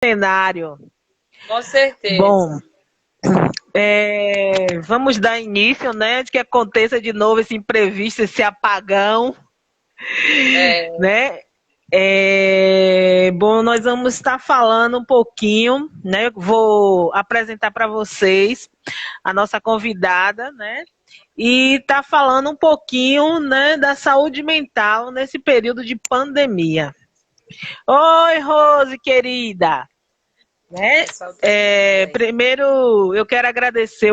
Cenário. Com certeza. Bom, vamos dar início, né? De que aconteça de novo esse imprevisto, esse apagão, É, né? Bom, nós vamos estar falando um pouquinho, né? Vou apresentar para vocês a nossa convidada, né? E tá falando um pouquinho, né, da saúde mental nesse período de pandemia. Oi, Rose, querida. o Né? pessoal tá chegando aí. Primeiro, eu quero agradecer,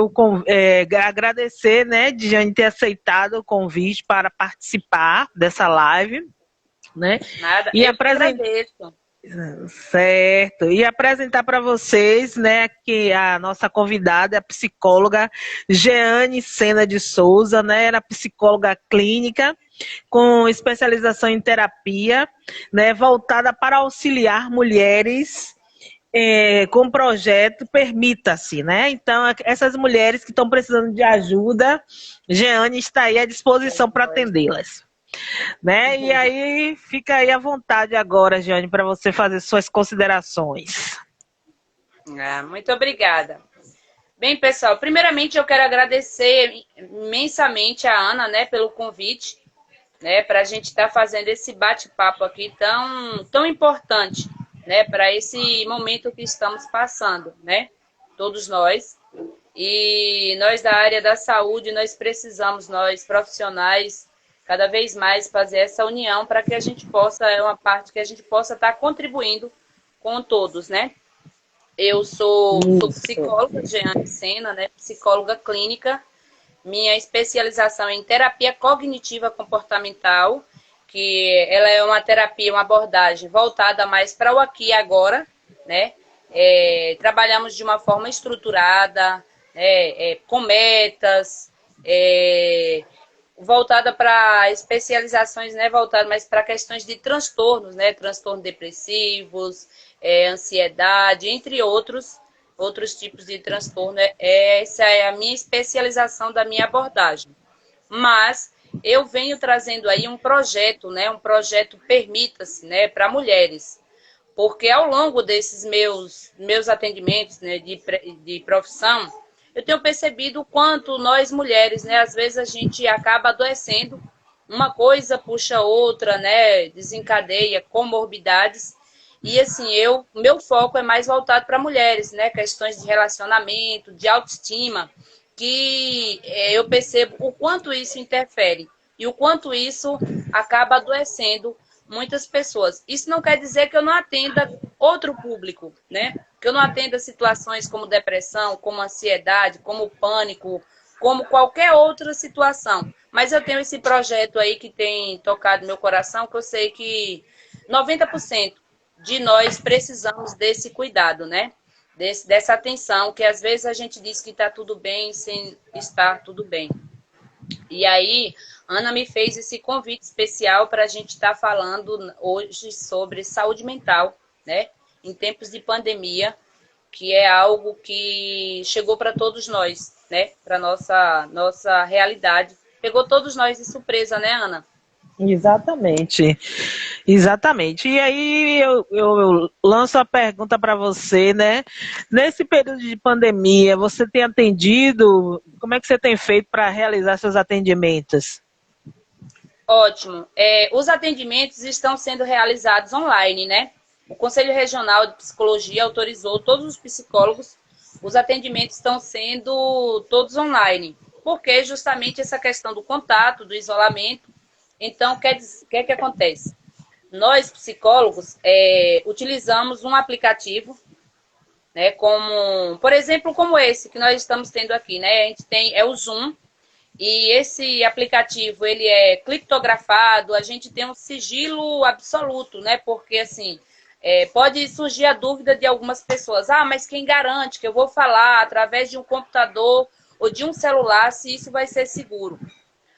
né, de Jane ter aceitado o convite para participar dessa live, né? Nada, E eu que apresentar agradeço. certo. E apresentar para vocês, né, que a nossa convidada é a psicóloga Jeane Sena de Souza, né? Ela é psicóloga clínica com especialização em terapia, né, voltada para auxiliar mulheres com o projeto Permita-se, né? Então, essas mulheres que estão precisando de ajuda, Jeane está aí à disposição para atendê-las. Né? E aí, fica aí à vontade agora, Jeane, para você fazer suas considerações. Ah, muito obrigada. Bem, pessoal, primeiramente eu quero agradecer imensamente a Ana, né, pelo convite, né, para a gente estar fazendo esse bate-papo aqui tão importante, né, para esse momento que estamos passando, né, todos nós. E nós da área da saúde, nós precisamos, nós profissionais, cada vez mais fazer essa união para que a gente possa, é uma parte que a gente possa estar contribuindo com todos, né? Eu sou Isso. psicóloga, Jeane Sena, né? Psicóloga clínica. Minha especialização é em terapia cognitiva comportamental, que ela é uma terapia, uma abordagem voltada mais para o aqui e agora, né? Trabalhamos de uma forma estruturada, com metas, voltada para especializações, né? Voltada mais para questões de transtornos, né? Transtornos depressivos, ansiedade, entre outros tipos de transtorno. Essa é a minha especialização da minha abordagem. Mas eu venho trazendo aí um projeto, né? Um projeto Permita-se, né? Para mulheres. Porque ao longo desses meus atendimentos, né, de profissão, eu tenho percebido o quanto nós mulheres, né, às vezes a gente acaba adoecendo, uma coisa puxa outra, né, desencadeia comorbidades. E assim, meu foco é mais voltado para mulheres, né, questões de relacionamento, de autoestima, que eu percebo o quanto isso interfere e o quanto isso acaba adoecendo muitas pessoas. Isso não quer dizer que eu não atenda outro público, né? Que eu não atenda situações como depressão, como ansiedade, como pânico, como qualquer outra situação. Mas eu tenho esse projeto aí que tem tocado meu coração, que eu sei que 90% de nós precisamos desse cuidado, né? Dessa atenção, que às vezes a gente diz que está tudo bem sem estar tudo bem. E aí, Ana me fez esse convite especial para a gente estar falando hoje sobre saúde mental, né? Em tempos de pandemia, que é algo que chegou para todos nós, né? Para nossa realidade. Pegou todos nós de surpresa, né, Ana? Exatamente, exatamente. E aí eu lanço a pergunta para você, né? Nesse período de pandemia, você tem atendido? Como é que você tem feito para realizar seus atendimentos? Ótimo. Os atendimentos estão sendo realizados online, né? O Conselho Regional de Psicologia autorizou todos os psicólogos, os atendimentos estão sendo todos online, porque justamente essa questão do contato, do isolamento. Então, o que acontece? Nós, psicólogos, utilizamos um aplicativo, né, como, por exemplo, como esse que nós estamos tendo aqui, né? A gente tem, o Zoom, e esse aplicativo, ele é criptografado, a gente tem um sigilo absoluto, né? Porque, assim, pode surgir a dúvida de algumas pessoas. Ah, mas quem garante que eu vou falar através de um computador ou de um celular se isso vai ser seguro?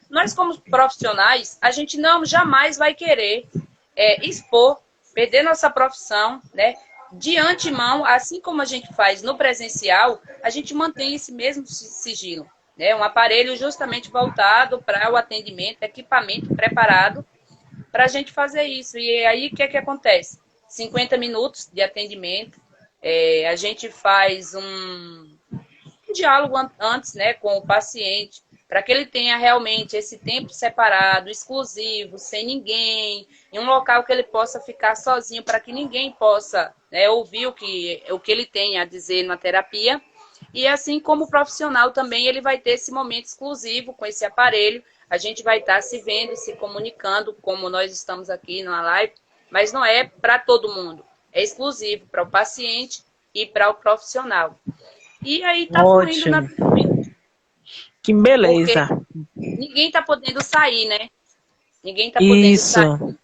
Nós, como profissionais, a gente não jamais vai querer expor, perder nossa profissão, né? De antemão, assim como a gente faz no presencial, a gente mantém esse mesmo sigilo. Né? Um aparelho justamente voltado para o atendimento, equipamento preparado para a gente fazer isso. E aí, o que acontece? 50 minutos de atendimento, A gente faz um diálogo antes, né, com o paciente, para que ele tenha realmente esse tempo separado, exclusivo, sem ninguém, em um local que ele possa ficar sozinho, para que ninguém possa, né, ouvir o que ele tem a dizer na terapia. E assim como o profissional também, ele vai ter esse momento exclusivo com esse aparelho. A gente vai estar se vendo, se comunicando, como nós estamos aqui na live, mas não é para todo mundo. É exclusivo para o paciente e para o profissional. E aí tá fluindo Ótimo. naturalmente. Que Porque beleza. ninguém tá podendo sair, né? Ninguém tá podendo Isso. sair.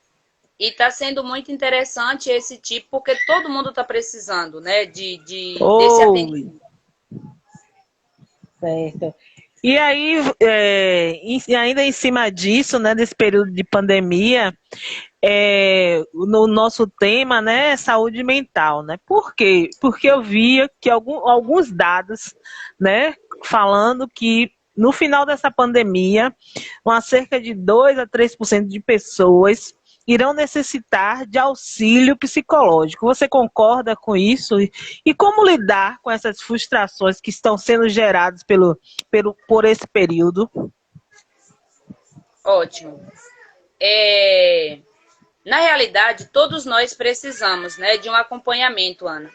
E tá sendo muito interessante esse tipo, porque todo mundo tá precisando, né? Desse Oh, atendimento. certo. E aí, e ainda em cima disso, né, desse período de pandemia, no nosso tema, né, é saúde mental, né? Por quê? Porque eu via que alguns dados, né, falando que no final dessa pandemia, cerca de 2 a 3% de pessoas irão necessitar de auxílio psicológico. Você concorda com isso? E como lidar com essas frustrações que estão sendo geradas por esse período? Ótimo. Na realidade, todos nós precisamos, né, de um acompanhamento, Ana.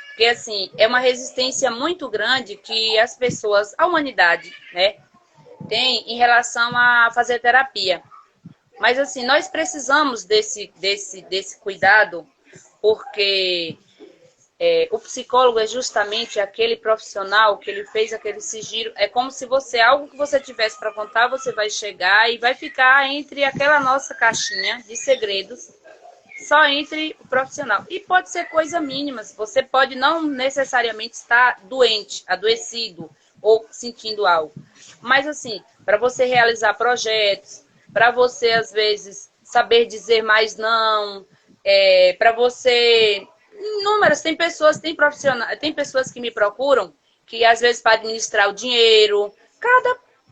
Porque, assim, é uma resistência muito grande que as pessoas, a humanidade, né, tem em relação a fazer terapia. Mas, assim, nós precisamos desse cuidado, porque o psicólogo é justamente aquele profissional que ele fez aquele sigilo. É como se algo que você tivesse para contar, você vai chegar e vai ficar entre aquela nossa caixinha de segredos, só entre o profissional. E pode ser coisa mínima. Você pode não necessariamente estar doente, adoecido ou sentindo algo. Mas, assim, para você realizar projetos, para você, às vezes, saber dizer mais não, para você... Inúmeras, tem profissionais, tem pessoas que me procuram que, às vezes, para administrar o dinheiro,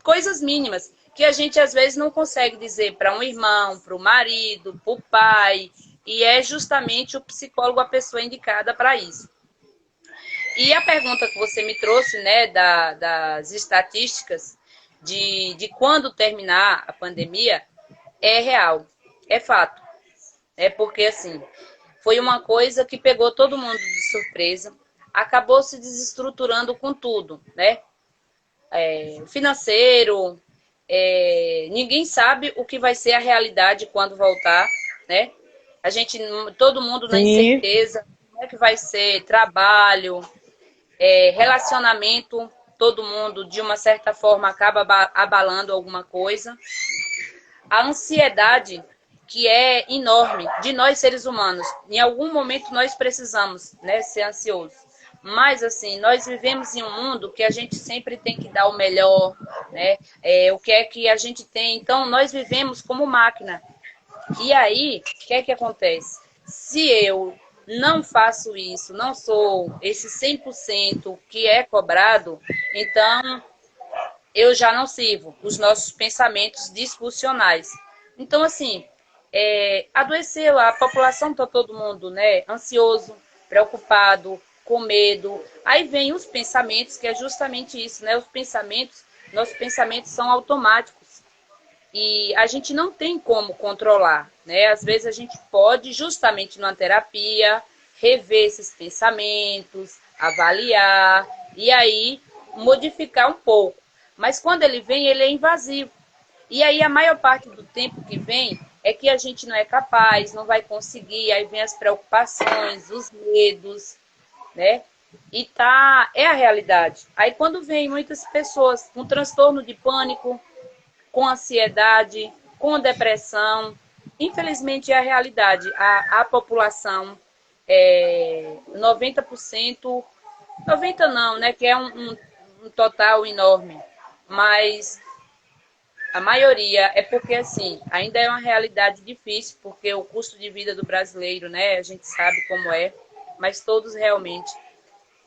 coisas mínimas, que a gente, às vezes, não consegue dizer para um irmão, para o marido, para o pai, e é justamente o psicólogo a pessoa indicada para isso. E a pergunta que você me trouxe, né, das estatísticas de quando terminar a pandemia, é real, é fato. É porque, assim, foi uma coisa que pegou todo mundo de surpresa, acabou se desestruturando com tudo, né? Financeiro, ninguém sabe o que vai ser a realidade quando voltar, né? Todo mundo na Sim. incerteza, como é que vai ser trabalho, relacionamento, todo mundo de uma certa forma acaba abalando alguma coisa. A ansiedade, que é enorme, de nós seres humanos. Em algum momento nós precisamos, né, ser ansiosos. Mas, assim, nós vivemos em um mundo que a gente sempre tem que dar o melhor, né? O que é que a gente tem. Então, nós vivemos como máquina. E aí, o que é que acontece? Se eu não faço isso, não sou esse 100% que é cobrado, então eu já não sirvo os nossos pensamentos disfuncionais. Então, assim, adoeceu, a população está todo mundo, né, ansioso, preocupado, com medo. Aí vem os pensamentos, que é justamente isso, né? Nossos pensamentos são automáticos. E a gente não tem como controlar, né? Às vezes a gente pode, justamente numa terapia, rever esses pensamentos, avaliar e aí modificar um pouco. Mas quando ele vem, ele é invasivo. E aí a maior parte do tempo que vem é que a gente não é capaz, não vai conseguir, aí vem as preocupações, os medos, né? É a realidade. Aí quando vem muitas pessoas com transtorno de pânico, com ansiedade, com depressão. Infelizmente, é a realidade. A população, 90%, 90% não, né? Que é um total enorme. Mas a maioria é porque, assim, ainda é uma realidade difícil, porque o custo de vida do brasileiro, né? A gente sabe como é, mas todos realmente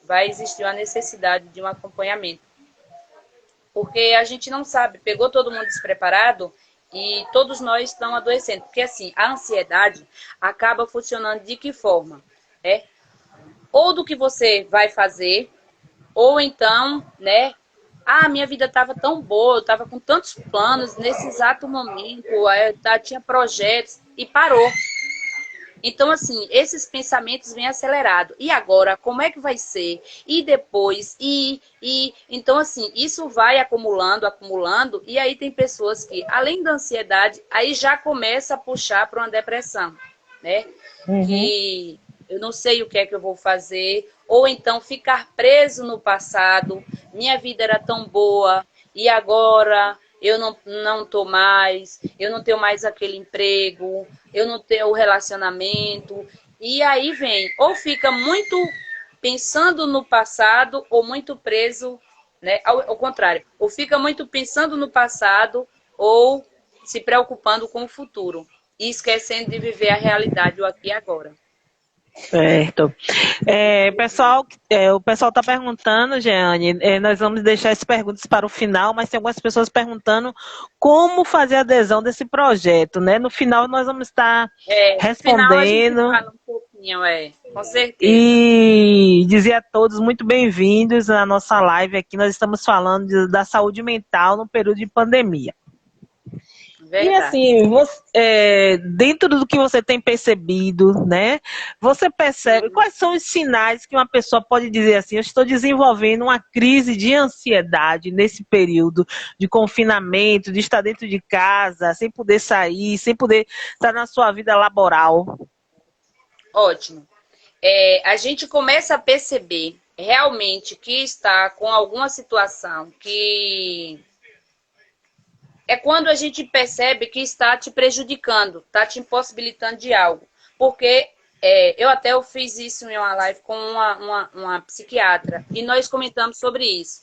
vai existir uma necessidade de um acompanhamento. Porque a gente não sabe, pegou todo mundo despreparado e todos nós estamos adoecendo. Porque, assim, a ansiedade acaba funcionando de que forma? ou do que você vai fazer, ou então, né? Ah, minha vida estava tão boa, eu estava com tantos planos nesse exato momento, tinha projetos e parou. Então, assim, esses pensamentos vêm acelerados. E agora, como é que vai ser? E depois? Então, assim, isso vai acumulando, acumulando, e aí tem pessoas que, além da ansiedade, aí já começa a puxar para uma depressão, né? Uhum. Que eu não sei o que é que eu vou fazer, ou então ficar preso no passado, minha vida era tão boa, e agora eu não tô mais, eu não tenho mais aquele emprego, eu não tenho o relacionamento. E aí vem, ou fica muito pensando no passado, ou muito preso, né? Ao contrário, ou fica muito pensando no passado, ou se preocupando com o futuro. E esquecendo de viver a realidade, o aqui e agora. Certo. Pessoal, o pessoal está perguntando, Jeane, nós vamos deixar as perguntas para o final, mas tem algumas pessoas perguntando como fazer adesão desse projeto, né? No final nós vamos estar No final a gente respondendo fala um pouquinho, com certeza. e dizer a todos muito bem-vindos à nossa live aqui. Nós estamos falando da saúde mental no período de pandemia. E Verdade. assim, dentro do que você tem percebido, né? Você percebe quais são os sinais que uma pessoa pode dizer assim, eu estou desenvolvendo uma crise de ansiedade nesse período de confinamento, de estar dentro de casa, sem poder sair, sem poder estar na sua vida laboral. Ótimo. A gente começa a perceber realmente que está com alguma situação que é quando a gente percebe que está te prejudicando, está te impossibilitando de algo. Porque eu fiz isso em uma live com uma psiquiatra e nós comentamos sobre isso.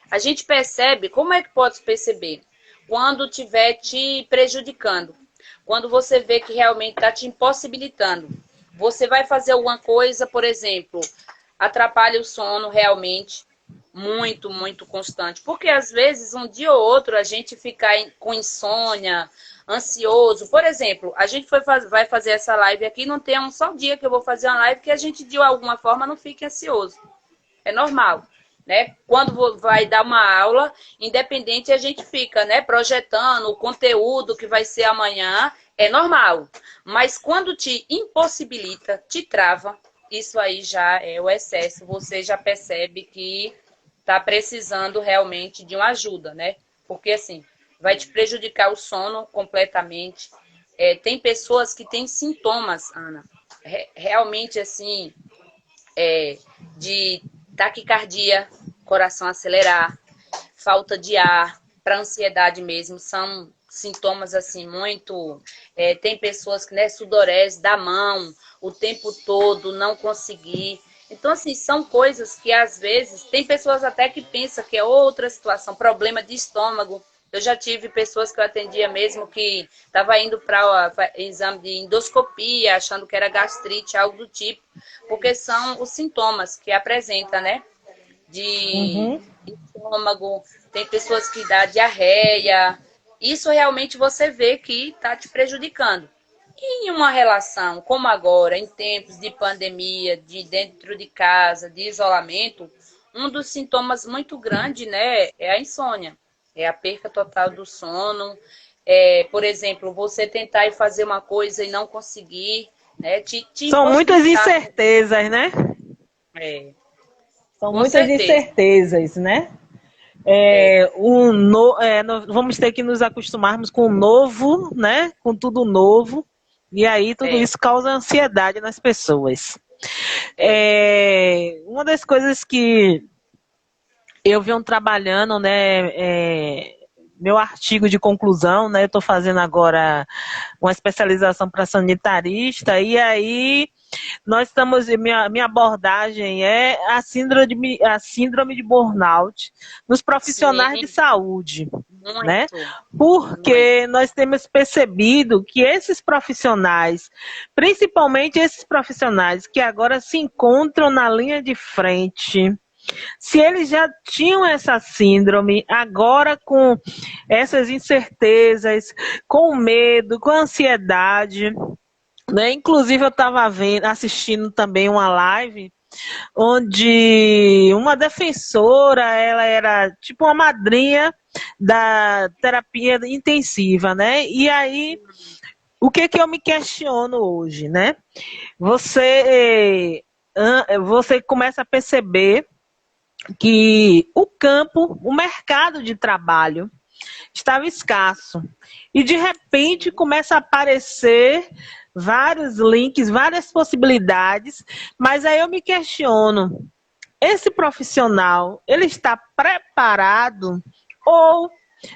A gente percebe, como é que pode perceber? Quando estiver te prejudicando. Quando você vê que realmente está te impossibilitando. Você vai fazer alguma coisa, por exemplo, atrapalha o sono realmente, muito, muito constante. Porque às vezes, um dia ou outro, a gente fica com insônia, ansioso. Por exemplo, a gente vai fazer essa live aqui, não tem um só dia que eu vou fazer uma live que a gente, de alguma forma, não fique ansioso. É normal. Né? Quando vai dar uma aula, independente, a gente fica, né, projetando o conteúdo que vai ser amanhã, é normal. Mas quando te impossibilita, te trava, isso aí já é o excesso. Você já percebe que está precisando realmente de uma ajuda, né? Porque assim, vai te prejudicar o sono completamente. Tem pessoas que têm sintomas, Ana, realmente assim, de taquicardia, coração acelerar, falta de ar, para ansiedade mesmo, são sintomas assim muito. Tem pessoas que, né, sudorese da mão o tempo todo, não conseguir. Então, assim, são coisas que às vezes tem pessoas até que pensam que é outra situação, problema de estômago. Eu já tive pessoas que eu atendia mesmo que estava indo para exame de endoscopia, achando que era gastrite, algo do tipo, porque são os sintomas que apresenta, né? De Uhum. estômago, tem pessoas que dá diarreia. Isso realmente você vê que está te prejudicando. E em uma relação como agora, em tempos de pandemia, de dentro de casa, de isolamento, um dos sintomas muito grandes, né, é a insônia. É a perca total do sono. Por exemplo, você tentar ir fazer uma coisa e não conseguir, né, te São muitas impossibilitar. incertezas, né? São Com muitas certeza. incertezas, né? É, Vamos ter que nos acostumarmos com o novo, né? Com tudo novo. E aí tudo é, isso causa ansiedade nas pessoas. é. Uma das coisas que eu venho trabalhando, né? Meu artigo de conclusão, né? Eu estou fazendo agora uma especialização para sanitarista, e aí nós estamos, minha abordagem é a síndrome de burnout nos profissionais de Sim, saúde, né? muito, muito. Porque nós temos percebido que esses profissionais, principalmente esses profissionais que agora se encontram na linha de frente, se eles já tinham essa síndrome, agora com essas incertezas, com medo, com ansiedade, né? Inclusive eu estava assistindo também uma live onde uma defensora, ela era tipo uma madrinha da terapia intensiva, né? E aí, o que que eu me questiono hoje, né? Você começa a perceber que o campo, o mercado de trabalho estava escasso. E de repente começa a aparecer vários links, várias possibilidades, mas aí eu me questiono, esse profissional, ele está preparado ou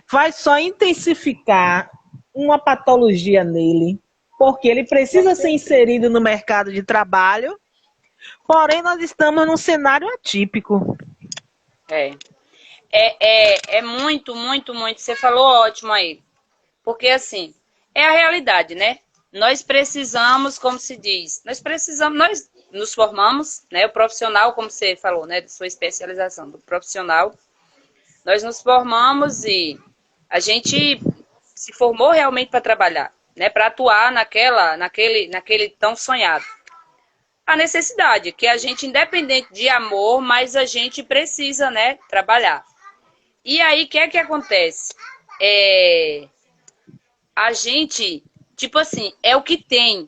vai só intensificar uma patologia nele? Porque ele precisa ser inserido no mercado de trabalho, porém nós estamos num cenário atípico. É. É muito, muito, muito. Você falou ótimo aí. Porque, assim, é a realidade, né? Nós precisamos, como se diz, nós nos formamos, né? O profissional, como você falou, né? De sua especialização, do profissional. Nós nos formamos e a gente se formou realmente para trabalhar, né? Para atuar naquele tão sonhado. A necessidade, que a gente, independente de amor, mas a gente precisa, né? Trabalhar. E aí, o que é que acontece? A gente, tipo assim, é o que tem.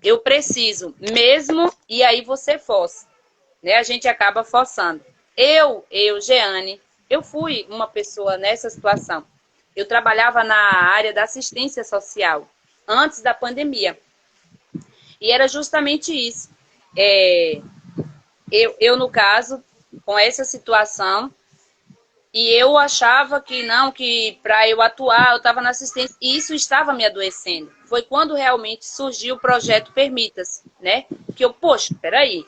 Eu preciso mesmo, e aí você força. Né? A gente acaba forçando. Jeane, eu fui uma pessoa nessa situação. Eu trabalhava na área da assistência social, antes da pandemia. E era justamente isso. Eu, no caso, com essa situação, e eu achava que não, que para eu atuar, eu estava na assistência, e isso estava me adoecendo. Foi quando realmente surgiu o projeto Permita-se, né? Que eu, poxa, peraí,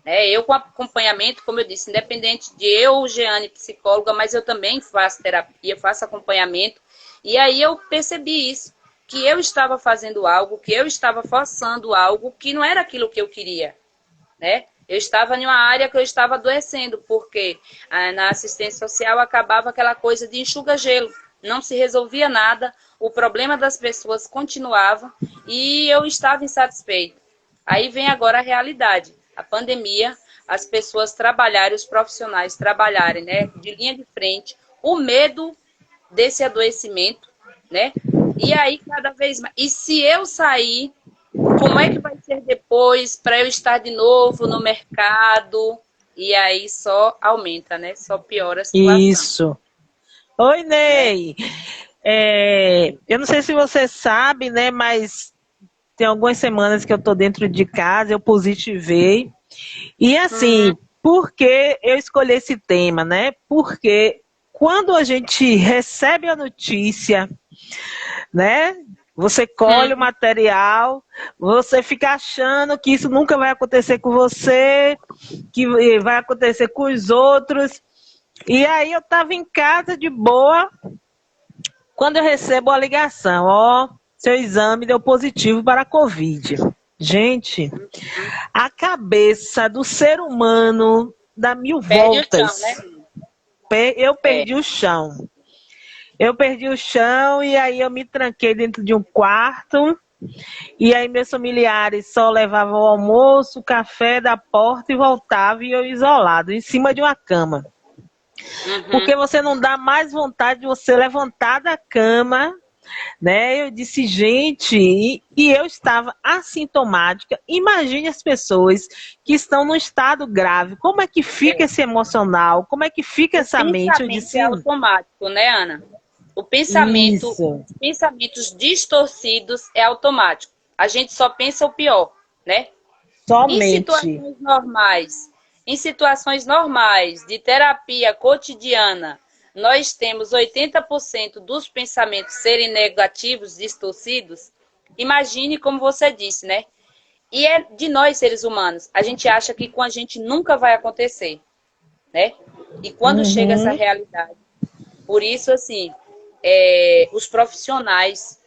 eu com acompanhamento, como eu disse, independente de eu, Jeane, psicóloga, mas eu também faço terapia, faço acompanhamento, e aí eu percebi isso, que eu estava fazendo algo, que eu estava forçando algo que não era aquilo que eu queria, né? Eu estava em uma área que eu estava adoecendo, porque na assistência social acabava aquela coisa de enxuga-gelo, não se resolvia nada, o problema das pessoas continuava e eu estava insatisfeita. Aí vem agora a realidade, a pandemia, as pessoas trabalharem, os profissionais trabalharem, né, de linha de frente, o medo desse adoecimento, né? E aí cada vez mais. E se eu sair, como é que vai ser depois para eu estar de novo no mercado? E aí só aumenta, né? Só piora a situação. Isso. Oi, Ney. Eu não sei se você sabe, né? Mas tem algumas semanas que eu tô dentro de casa, eu positivei. E assim, por que eu escolhi esse tema, né? Porque quando a gente recebe a notícia, né? Você colhe o material, você fica achando que isso nunca vai acontecer com você, que vai acontecer com os outros. E aí eu estava em casa de boa, quando eu recebo a ligação, ó, seu exame deu positivo para a Covid. Gente, a cabeça do ser humano dá mil voltas. Perde o chão, né? Eu perdi o chão. Eu perdi o chão e aí eu me tranquei dentro de um quarto. E aí meus familiares só levavam o almoço, o café da porta e voltavam e eu isolado, em cima de uma cama. Porque você não dá mais vontade de você levantar da cama, né? Eu disse, gente, e eu estava assintomática. Imagine as pessoas que estão no estado grave. Como é que fica esse emocional? Como é que fica essa mente? Eu disse, é automático, né, Ana? O pensamento, os pensamentos distorcidos é automático. A gente só pensa o pior, né? Somente. Em situações normais de terapia cotidiana, nós temos 80% dos pensamentos serem negativos, distorcidos. Imagine como você disse, né? E é de nós, seres humanos. A gente acha que com a gente nunca vai acontecer, né? E quando chega essa realidade. Por isso, assim, os profissionais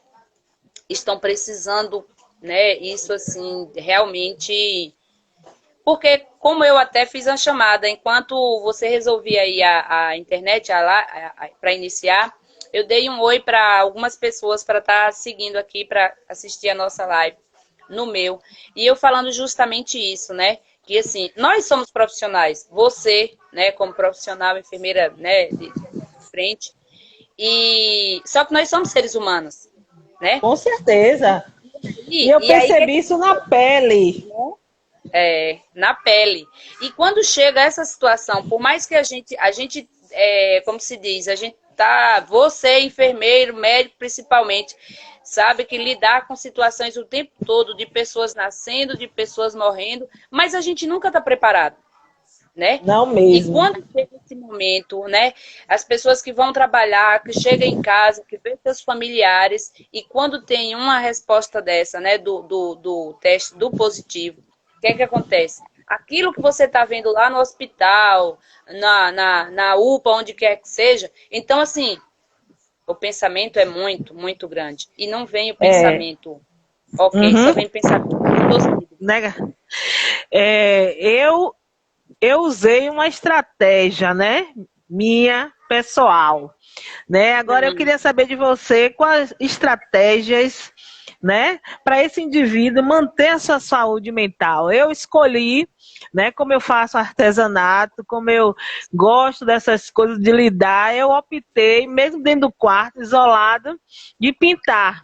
estão precisando, né? Isso, assim, realmente... Porque, como eu até fiz a chamada, enquanto você resolvia aí a internet para iniciar, eu dei um oi para algumas pessoas para estar seguindo aqui, para assistir a nossa live no meu. E eu falando justamente isso, né? que assim, nós somos profissionais, você, né, como profissional, enfermeira, né, de frente, e só que nós somos seres humanos, né? Com certeza. E eu E aí, percebi isso na pele. na pele. E quando chega essa situação, por mais que a gente como se diz, a gente tá, você, enfermeiro, médico principalmente, sabe que lidar com situações o tempo todo de pessoas nascendo, de pessoas morrendo, mas a gente nunca está preparado, né? Não E mesmo. quando chega esse momento, né? As pessoas que vão trabalhar, que chegam em casa, que vê seus familiares, e quando tem uma resposta dessa, né? Do teste do positivo, o que é que acontece? Aquilo que você está vendo lá no hospital, na UPA, onde quer que seja, então, assim, o pensamento é muito, muito grande. E não vem o pensamento, ok, só vem pensamento distorcido. Nega. Eu usei uma estratégia, né? Minha, pessoal. Né? Agora eu queria saber de você quais estratégias, né, para esse indivíduo manter a sua saúde mental. Eu escolhi, né, como eu faço artesanato, como eu gosto dessas coisas de lidar, eu optei, mesmo dentro do quarto, isolado, de pintar,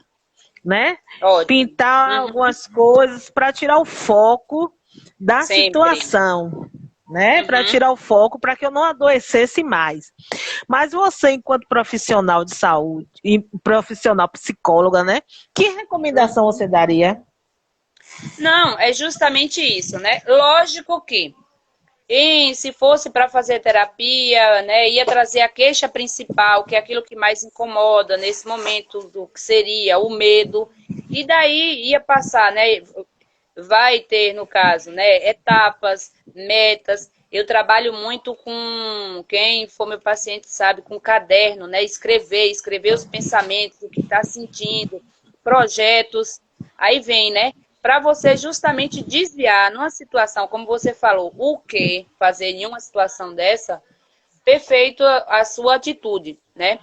né? Ótimo. Pintar algumas coisas para tirar o foco da Sempre. situação, né? Para tirar o foco, para que eu não adoecesse mais. Mas você, enquanto profissional de saúde e profissional psicóloga, né? Que recomendação você daria? Não, é justamente isso, né? Lógico que se fosse para fazer terapia, né, ia trazer a queixa principal, que é aquilo que mais incomoda nesse momento, do que seria o medo, e daí ia passar, né? Vai ter, no caso, né, etapas, metas. Eu trabalho muito com, quem for meu paciente sabe, com caderno, né? Escrever os pensamentos, o que está sentindo, projetos. Aí vem, né? Para você justamente desviar numa situação, como você falou, o que fazer em uma situação dessa, perfeito a sua atitude, né?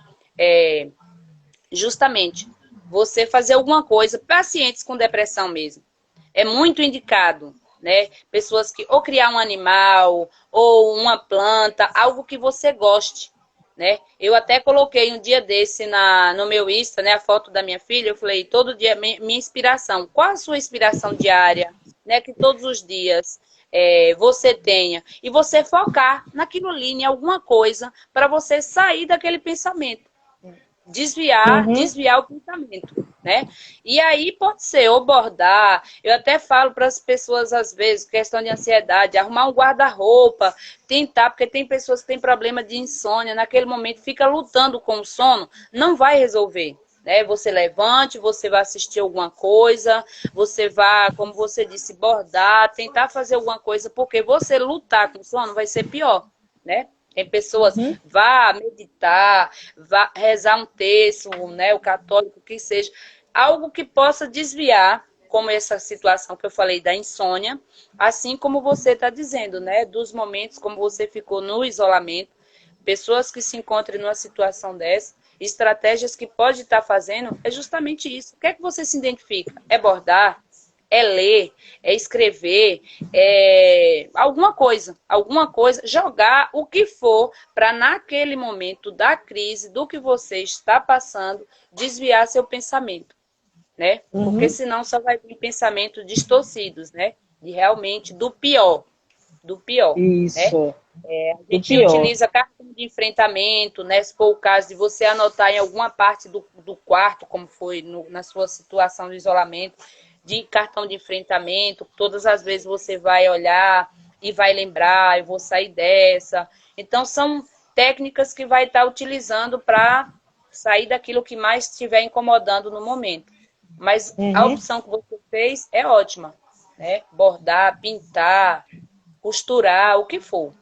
Justamente, você fazer alguma coisa, pacientes com depressão mesmo. É muito indicado, né? Pessoas que ou criar um animal ou uma planta, algo que você goste, né? Eu até coloquei um dia desse no meu Insta, né, a foto da minha filha, eu falei, todo dia, minha inspiração, qual a sua inspiração diária, né, que todos os dias você tenha, e você focar naquilo ali, em alguma coisa, para você sair daquele pensamento. Desviar o pensamento, né? E aí pode ser ou bordar, eu até falo para as pessoas às vezes, questão de ansiedade, arrumar um guarda-roupa, tentar, porque tem pessoas que têm problema de insônia, naquele momento fica lutando com o sono, não vai resolver, né? Você levante, você vai assistir alguma coisa, você vai, como você disse, bordar, tentar fazer alguma coisa, porque você lutar com o sono vai ser pior, né? Tem pessoas, vá meditar, vá rezar um terço, né, o católico, que seja, algo que possa desviar, como essa situação que eu falei da insônia, assim como você está dizendo, né, dos momentos como você ficou no isolamento, pessoas que se encontrem numa situação dessa, estratégias que pode estar fazendo, é justamente isso. O que é que você se identifica? É bordar? É ler, é escrever, alguma coisa, jogar o que for para naquele momento da crise, do que você está passando, desviar seu pensamento, né? Porque senão só vai vir pensamentos distorcidos, né? De realmente do pior, Isso. né? A gente utiliza cartão de enfrentamento, né? Se for o caso de você anotar em alguma parte do quarto, como foi na sua situação de isolamento, de cartão de enfrentamento, todas as vezes você vai olhar e vai lembrar, eu vou sair dessa. Então, são técnicas que vai estar utilizando para sair daquilo que mais estiver incomodando no momento. Mas a opção que você fez é ótima, né? Bordar, pintar, costurar, o que for.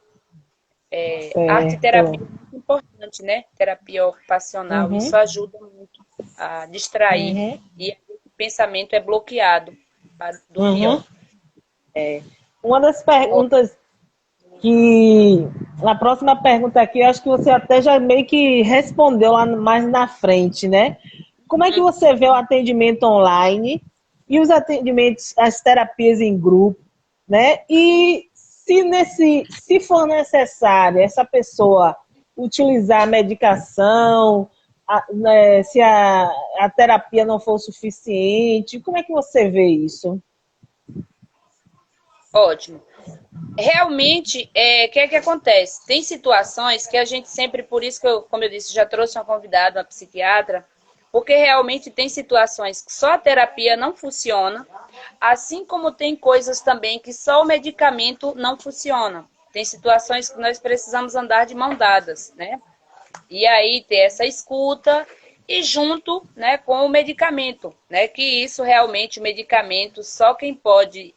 Arte terapia é muito importante, né? Terapia ocupacional. Isso ajuda muito a distrair e o pensamento é bloqueado do pior. Uma das perguntas que, na próxima pergunta aqui, eu acho que você até já meio que respondeu lá mais na frente, né? Como é que você vê o atendimento online e os atendimentos, as terapias em grupo, né? E se for necessário essa pessoa utilizar a medicação, né, se a terapia não for suficiente, como é que você vê isso? Ótimo. Realmente, o que é que acontece? Tem situações que a gente sempre, por isso que eu, como eu disse, já trouxe uma convidada, uma psiquiatra, porque realmente tem situações que só a terapia não funciona, assim como tem coisas também que só o medicamento não funciona. Tem situações que nós precisamos andar de mão dadas, né? E aí ter essa escuta e junto, né, com o medicamento, né? Que isso realmente, o medicamento, só quem pode,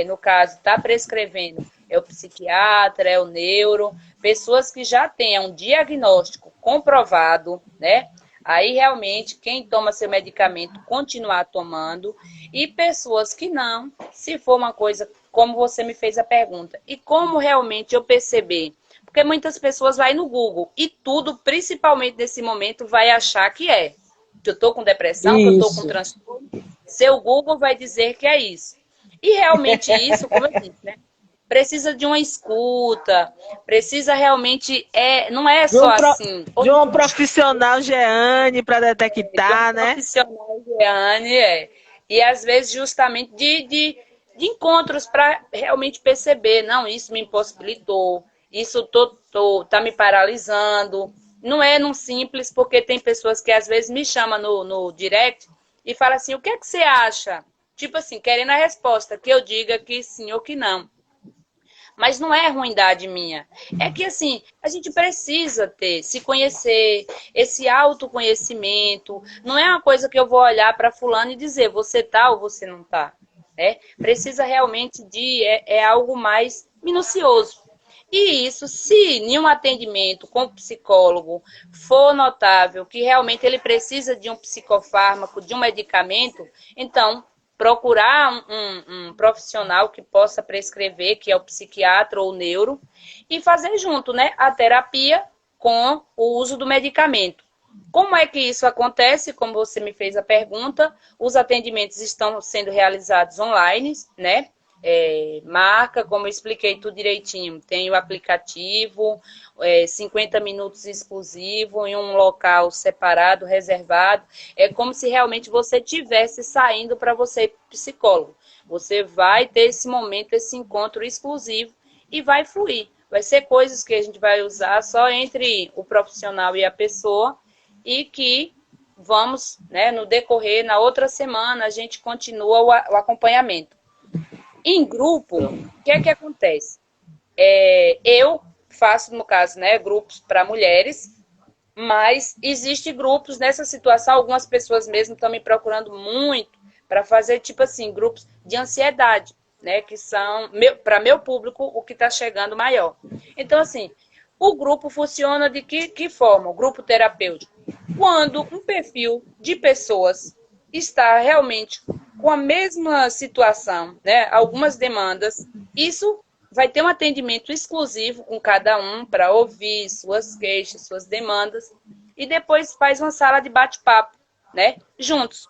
no caso, tá prescrevendo é o psiquiatra, é o neuro, pessoas que já tenham um diagnóstico comprovado, né? Aí realmente quem toma seu medicamento continuar tomando e pessoas que não, se for uma coisa como você me fez a pergunta. E como realmente eu perceber? Porque muitas pessoas vão no Google e tudo, principalmente nesse momento, vai achar que é. Que eu estou com depressão, que eu estou com Isso. transtorno. Seu Google vai dizer que é isso. E realmente isso, como eu disse, né? Precisa de uma escuta, precisa realmente, não é só assim. De um profissional Jeane para De um detectar, né? profissional, Jeane, E às vezes justamente de encontros para realmente perceber, não, isso me impossibilitou, isso tá me paralisando. Não é num simples, porque tem pessoas que às vezes me chamam no direct e falam assim, o que é que você acha? Tipo assim, querendo a resposta, que eu diga que sim ou que não. Mas não é ruindade minha. É que, assim, a gente precisa ter, se conhecer, esse autoconhecimento. Não é uma coisa que eu vou olhar para fulano e dizer, você tá ou você não tá. Né? Precisa realmente é algo mais minucioso. E isso, se em um atendimento com o psicólogo for notável que realmente ele precisa de um psicofármaco, de um medicamento, então procurar um profissional que possa prescrever, que é o psiquiatra ou o neuro, e fazer junto, né, a terapia com o uso do medicamento. Como é que isso acontece? Como você me fez a pergunta, os atendimentos estão sendo realizados online, né? Marca, como eu expliquei tudo direitinho, tem o aplicativo, 50 minutos exclusivo, em um local separado, reservado. É como se realmente você estivesse saindo para você, psicólogo. Você vai ter esse momento, esse encontro exclusivo e vai fluir. Vai ser coisas que a gente vai usar só entre o profissional e a pessoa e que vamos, né, no decorrer, na outra semana, a gente continua o acompanhamento. Em grupo, o que é que acontece? Eu faço, no caso, né, grupos para mulheres, mas existem grupos nessa situação, algumas pessoas mesmo estão me procurando muito para fazer, tipo assim, grupos de ansiedade, né, que são, para meu público, o que está chegando maior. Então, assim, o grupo funciona de que forma? O grupo terapêutico. Quando um perfil de pessoas está realmente com a mesma situação, né, algumas demandas, isso vai ter um atendimento exclusivo com cada um para ouvir suas queixas, suas demandas, e depois faz uma sala de bate-papo, né, juntos.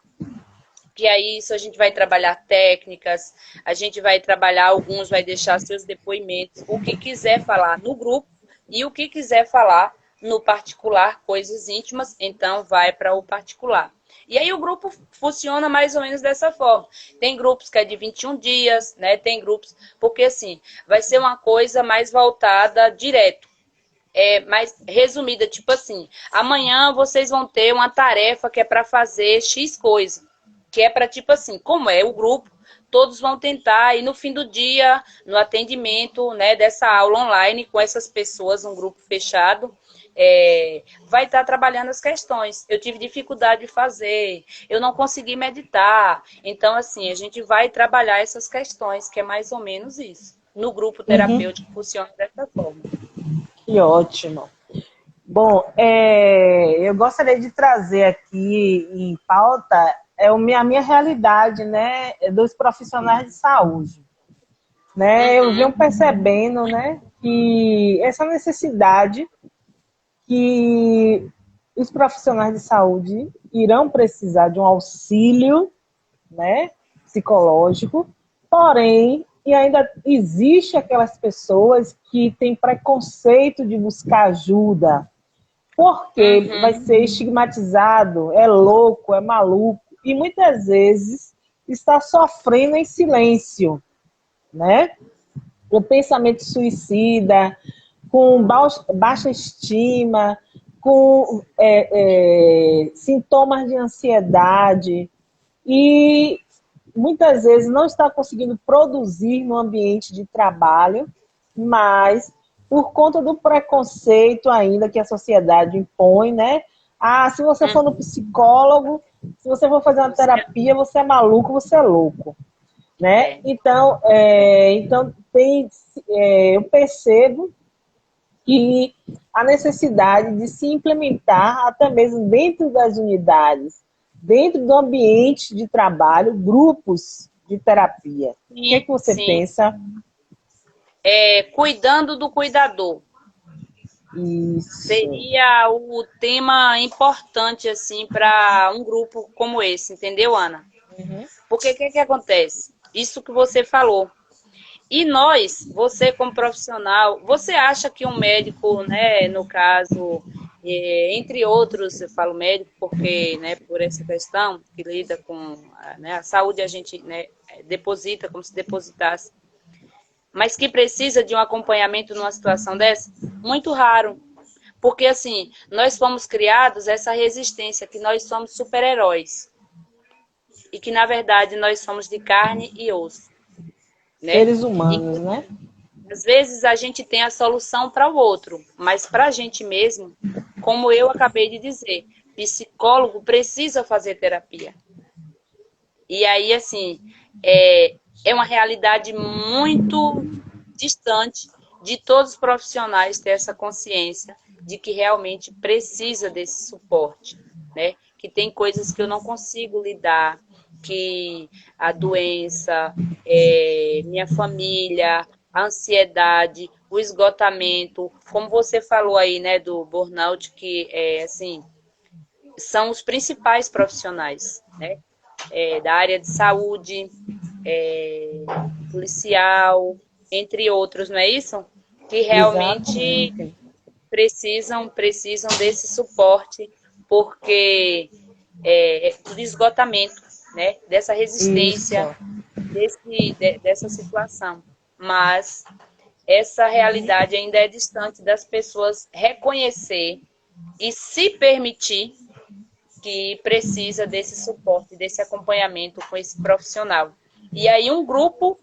Que aí isso a gente vai trabalhar técnicas, a gente vai trabalhar, alguns vai deixar seus depoimentos, o que quiser falar no grupo e o que quiser falar no particular, coisas íntimas, então vai para o particular. E aí o grupo funciona mais ou menos dessa forma. Tem grupos que é de 21 dias, né? Tem grupos, porque assim, vai ser uma coisa mais voltada direto. Mais resumida, tipo assim, amanhã vocês vão ter uma tarefa que é para fazer X coisa, que é para tipo assim, como é o grupo, todos vão tentar e no fim do dia, no atendimento, né, dessa aula online com essas pessoas, um grupo fechado, vai estar trabalhando as questões. Eu tive dificuldade de fazer, eu não consegui meditar. Então, assim, a gente vai trabalhar essas questões, que é mais ou menos isso. No grupo terapêutico funciona dessa forma. Que ótimo. Bom, eu gostaria de trazer aqui em pauta a minha realidade, né, dos profissionais de saúde. Né? Eu venho percebendo, né, que essa necessidade que os profissionais de saúde irão precisar de um auxílio, né, psicológico, porém, E ainda existe aquelas pessoas que têm preconceito de buscar ajuda, porque vai ser estigmatizado, é louco, é maluco, e muitas vezes está sofrendo em silêncio, né? O pensamento suicida, com baixa estima, com sintomas de ansiedade, e muitas vezes não está conseguindo produzir no ambiente de trabalho, mas por conta do preconceito ainda que a sociedade impõe, né? Ah, se você for no psicólogo, se você for fazer uma terapia, você é maluco, você é louco, né? Então, eu percebo que a necessidade de se implementar até mesmo dentro das unidades, dentro do ambiente de trabalho, grupos de terapia. O que é que você pensa? Cuidando do cuidador. Isso. Seria o tema importante, assim, para um grupo como esse, entendeu, Ana? Porque o que acontece? Isso que você falou. E nós, você como profissional, você acha que um médico, né, no caso, entre outros, eu falo médico porque, né, por essa questão que lida com, né, a saúde, a gente, né, deposita como se depositasse, mas que precisa de um acompanhamento numa situação dessa? Muito raro. Porque, assim, nós fomos criados essa resistência, que nós somos super-heróis. E que, na verdade, nós somos de carne e osso. Né? Seres humanos, né? Às vezes a gente tem a solução para o outro, mas para a gente mesmo, como eu acabei de dizer, psicólogo precisa fazer terapia. E aí, assim, é uma realidade muito distante de todos os profissionais ter essa consciência de que realmente precisa desse suporte, né? Que tem coisas que eu não consigo lidar, que a doença, minha família, a ansiedade, o esgotamento, como você falou aí, né, do burnout, que assim, são os principais profissionais, né? Da área de saúde, policial, entre outros, não é isso? Que realmente Exatamente. precisam desse suporte, porque do esgotamento, né? Dessa resistência, dessa situação. Mas essa realidade ainda é distante das pessoas reconhecer e se permitir que precisa desse suporte, desse acompanhamento com esse profissional. E aí um grupo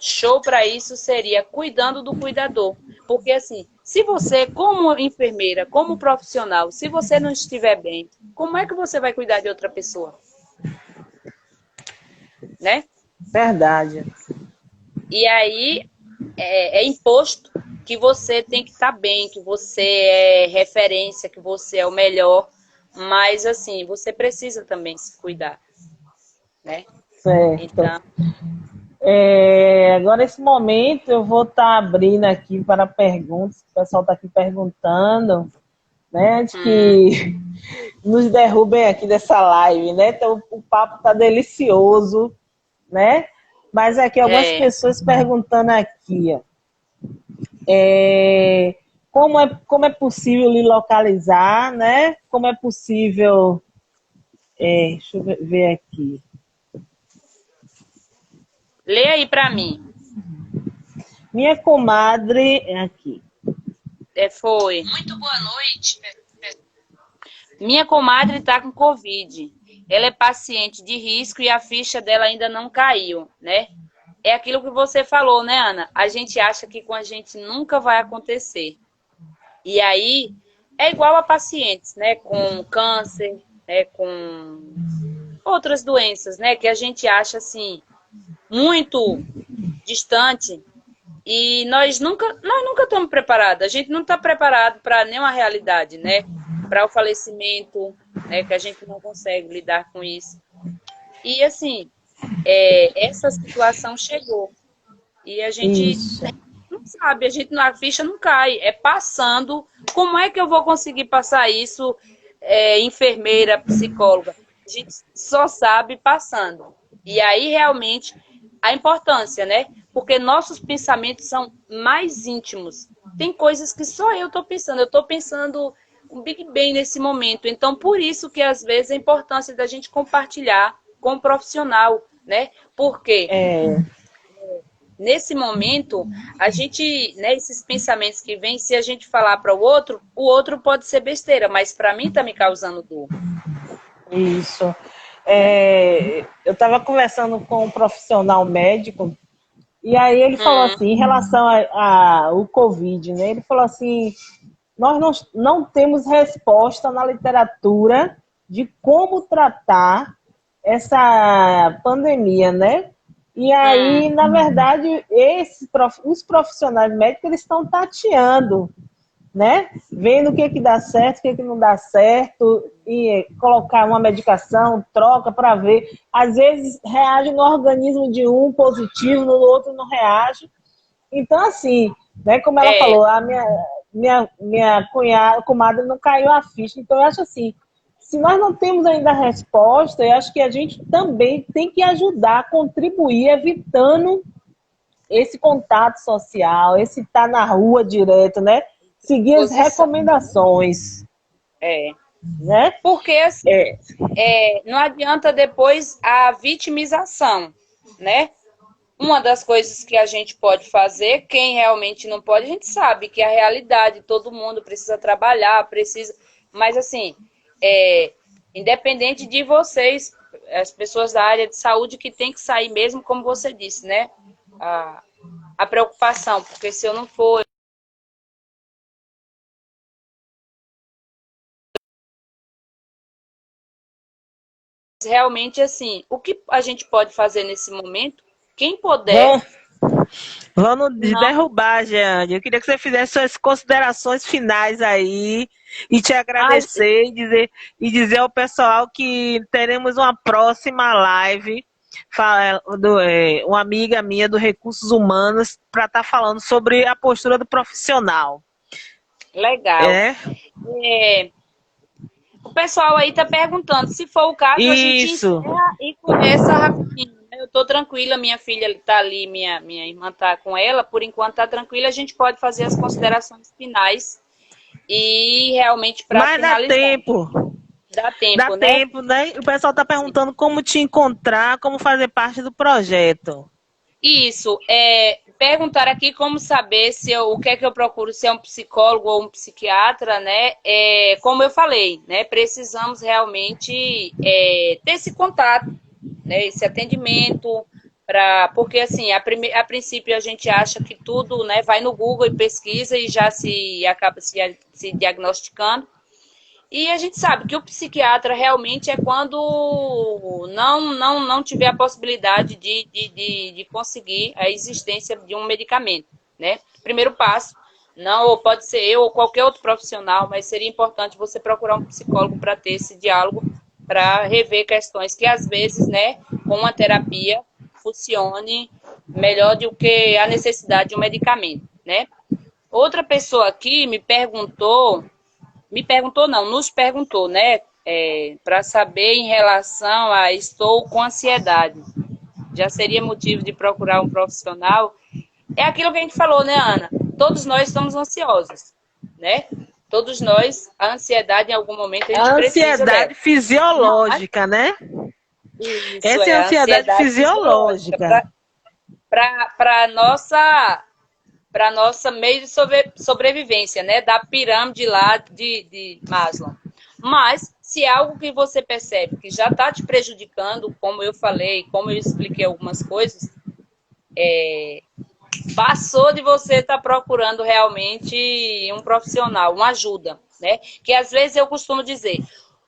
show para isso seria cuidando do cuidador. Porque assim, se você, como enfermeira, como profissional, se você não estiver bem, como é que você vai cuidar de outra pessoa? Né? Verdade. E aí é imposto que você tem que estar bem, que você é referência, que você é o melhor. Mas assim, você precisa também se cuidar. Né? Certo. Então, agora, nesse momento, eu vou estar abrindo aqui para perguntas, o pessoal está aqui perguntando, né, antes que nos derrubem aqui dessa live, né? Então, o papo está delicioso, né? Mas aqui, algumas pessoas perguntando aqui, ó. Como é possível lhe localizar, né? Como é possível... deixa eu ver aqui. lê aí para mim. Minha comadre é aqui. Foi. Muito boa noite. Minha comadre está com Covid. Ela é paciente de risco e a ficha dela ainda não caiu, né? É aquilo que você falou, né, Ana? A gente acha que com a gente nunca vai acontecer. E aí, é igual a pacientes, né? Com câncer, né? Com outras doenças, né? Que a gente acha, assim, muito distante. E nós nunca estamos preparados. A gente não está preparado para nenhuma realidade, né? Para o falecimento, né? Que a gente não consegue lidar com isso. E, assim, essa situação chegou. E a gente não sabe, a ficha não cai. É passando. Como é que eu vou conseguir passar isso, enfermeira, psicóloga? A gente só sabe passando. E aí, realmente, a importância, né? porque nossos pensamentos são mais íntimos. Tem coisas que só eu estou pensando um Big Bang nesse momento. Então, por isso que às vezes a importância da gente compartilhar com o profissional, né? Porque nesse momento, a gente, né, esses pensamentos que vêm, se a gente falar para o outro pode ser besteira, mas para mim está me causando dor. Isso. Eu estava conversando com um profissional médico, e aí ele falou assim, em relação ao Covid, né? Ele falou assim, nós não temos resposta na literatura de como tratar essa pandemia, né? E aí, na verdade, os profissionais médicos, eles estão tateando, né? Vendo o que dá certo, o que não dá certo, e colocar uma medicação, troca para ver. Às vezes reage no organismo de um positivo, no outro não reage. Então, assim, né, como ela falou, a minha comadre não caiu a ficha. Então, eu acho assim, se nós não temos ainda a resposta, eu acho que a gente também tem que ajudar, contribuir, evitando esse contato social, esse estar na rua direto, né? Seguir as recomendações. Né? Porque assim, não adianta depois a vitimização, né? Uma das coisas que a gente pode fazer, quem realmente não pode, a gente sabe que a realidade, todo mundo precisa trabalhar, precisa... Mas assim, independente de vocês, as pessoas da área de saúde que tem que sair mesmo, como você disse, né? A preocupação, porque se eu não for... Realmente, assim, o que a gente pode fazer nesse momento? Quem puder... Vamos derrubar, Jeane. Eu queria que você fizesse suas considerações finais aí e te agradecer e dizer ao pessoal que teremos uma próxima live, uma amiga minha do Recursos Humanos, para estar falando sobre a postura do profissional. Legal. O pessoal aí tá perguntando, se for o caso, a gente encerra e começa rapidinho. Eu tô tranquila, minha filha tá ali, minha irmã tá com ela, por enquanto tá tranquila, a gente pode fazer as considerações finais e realmente para finalizar. Mas dá tempo. Dá tempo, né? O pessoal tá perguntando como te encontrar, como fazer parte do projeto. Isso, perguntar aqui como saber o que é que eu procuro, se é um psicólogo ou um psiquiatra, né? Como eu falei, né? Precisamos realmente ter esse contato, né? Esse atendimento, porque assim, a princípio a gente acha que tudo, né? Vai no Google e pesquisa e já acaba se diagnosticando. E a gente sabe que o psiquiatra realmente é quando não tiver a possibilidade de conseguir a existência de um medicamento, né? Primeiro passo, ou pode ser eu ou qualquer outro profissional, mas seria importante você procurar um psicólogo para ter esse diálogo, para rever questões que às vezes, né, com uma terapia funcione melhor do que a necessidade de um medicamento, né? Outra pessoa aqui nos perguntou, né, para saber em relação a estou com ansiedade. Já seria motivo de procurar um profissional? É aquilo que a gente falou, né, Ana? Todos nós estamos ansiosos, né? Todos nós, a ansiedade em algum momento a gente precisa dela. Ansiedade fisiológica, né? Isso, essa é a ansiedade fisiológica. Para nossa meio de sobrevivência, né? Da pirâmide lá de Maslow. Mas, se é algo que você percebe que já está te prejudicando, como eu falei, como eu expliquei algumas coisas, passou de você estar procurando realmente um profissional, uma ajuda, né? Que às vezes eu costumo dizer,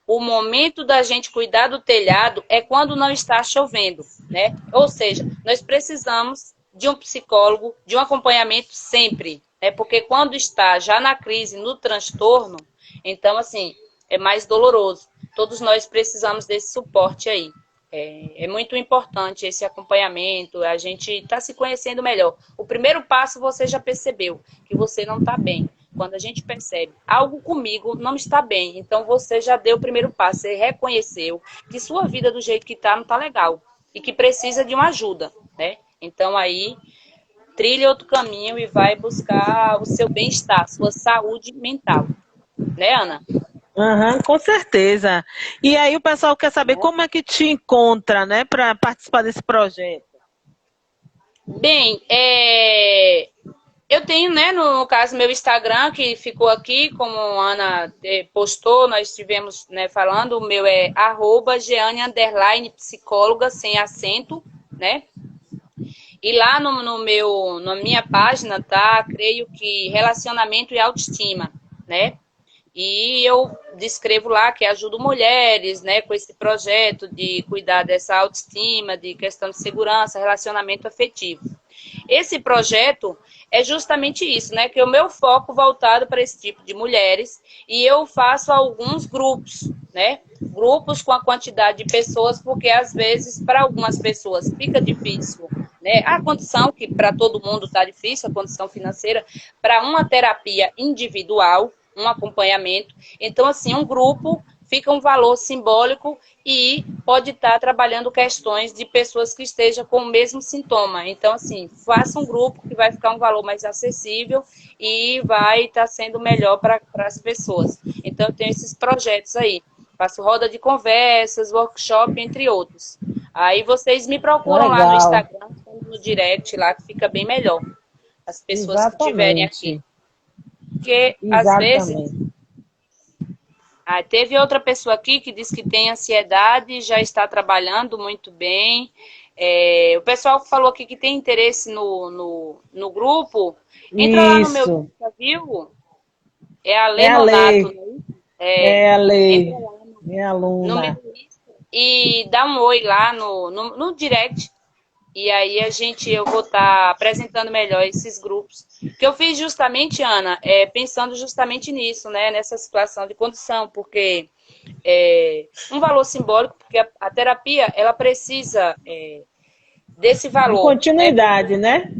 o momento da gente cuidar do telhado é quando não está chovendo, né? Ou seja, nós precisamos de um psicólogo, de um acompanhamento sempre, né? Porque quando está já na crise, no transtorno, então, assim, é mais doloroso. Todos nós precisamos desse suporte aí. É muito importante esse acompanhamento, a gente está se conhecendo melhor. O primeiro passo você já percebeu, que você não está bem. Quando a gente percebe, algo comigo não está bem, então você já deu o primeiro passo, você reconheceu que sua vida do jeito que está não está legal e que precisa de uma ajuda, né? Então aí trilhe outro caminho e vai buscar o seu bem-estar, sua saúde mental. Né, Ana? Uhum, com certeza. E aí o pessoal quer saber como é que te encontra, né, para participar desse projeto. Bem, eu tenho, né, no caso, meu Instagram, que ficou aqui, como a Ana postou, nós estivemos, né, falando, o meu é @Jeane_psicóloga, sem acento, né? E lá na minha página, tá, creio que relacionamento e autoestima, né? E eu descrevo lá que ajudo mulheres, né, com esse projeto de cuidar dessa autoestima, de questão de segurança, relacionamento afetivo. Esse projeto é justamente isso, né, que é o meu foco voltado para esse tipo de mulheres, e eu faço alguns grupos, né, grupos com a quantidade de pessoas, porque às vezes para algumas pessoas fica difícil, né, a condição que para todo mundo está difícil, a condição financeira, para uma terapia individual, um acompanhamento. Então, assim, um grupo fica um valor simbólico e pode estar trabalhando questões de pessoas que estejam com o mesmo sintoma. Então, assim, faça um grupo que vai ficar um valor mais acessível e vai estar sendo melhor para as pessoas. Então, eu tenho esses projetos aí. Faço roda de conversas, workshop, entre outros. Aí vocês me procuram lá no Instagram, no direct lá, que fica bem melhor. As pessoas que estiverem aqui. Porque, às vezes, teve outra pessoa aqui que disse que tem ansiedade, já está trabalhando muito bem. O pessoal falou aqui que tem interesse no grupo. Entra lá no meu, viu? É a Lê Nonato. É a Lê, minha aluna. E dá um oi lá no direct. E aí eu vou estar apresentando melhor esses grupos. Que eu fiz justamente, Ana, pensando justamente nisso, né? Nessa situação de condição, porque um valor simbólico, porque a terapia, ela precisa desse valor. De continuidade, né?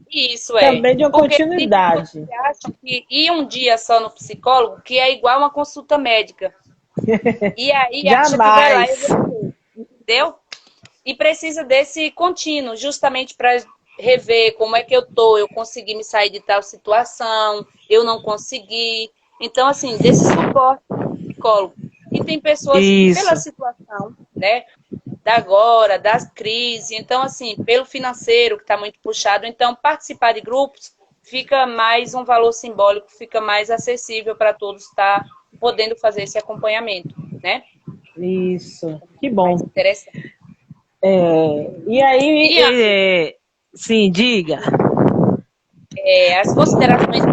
Isso Também de uma porque continuidade. Tem pessoas que acham que ir um dia só no psicólogo, que é igual uma consulta médica. E aí acha que vai lá e evoluir, entendeu? E precisa desse contínuo, justamente para rever como é que eu tô, eu consegui me sair de tal situação, eu não consegui. Então, assim, desse suporte do psicólogo. E tem pessoas que, pela situação, né, da agora, das crises, então, assim, pelo financeiro, que está muito puxado, então, participar de grupos fica mais um valor simbólico, fica mais acessível para todos estar podendo fazer esse acompanhamento, né? Isso, que bom. Mais interessante. E aí, sim, diga. As considerações que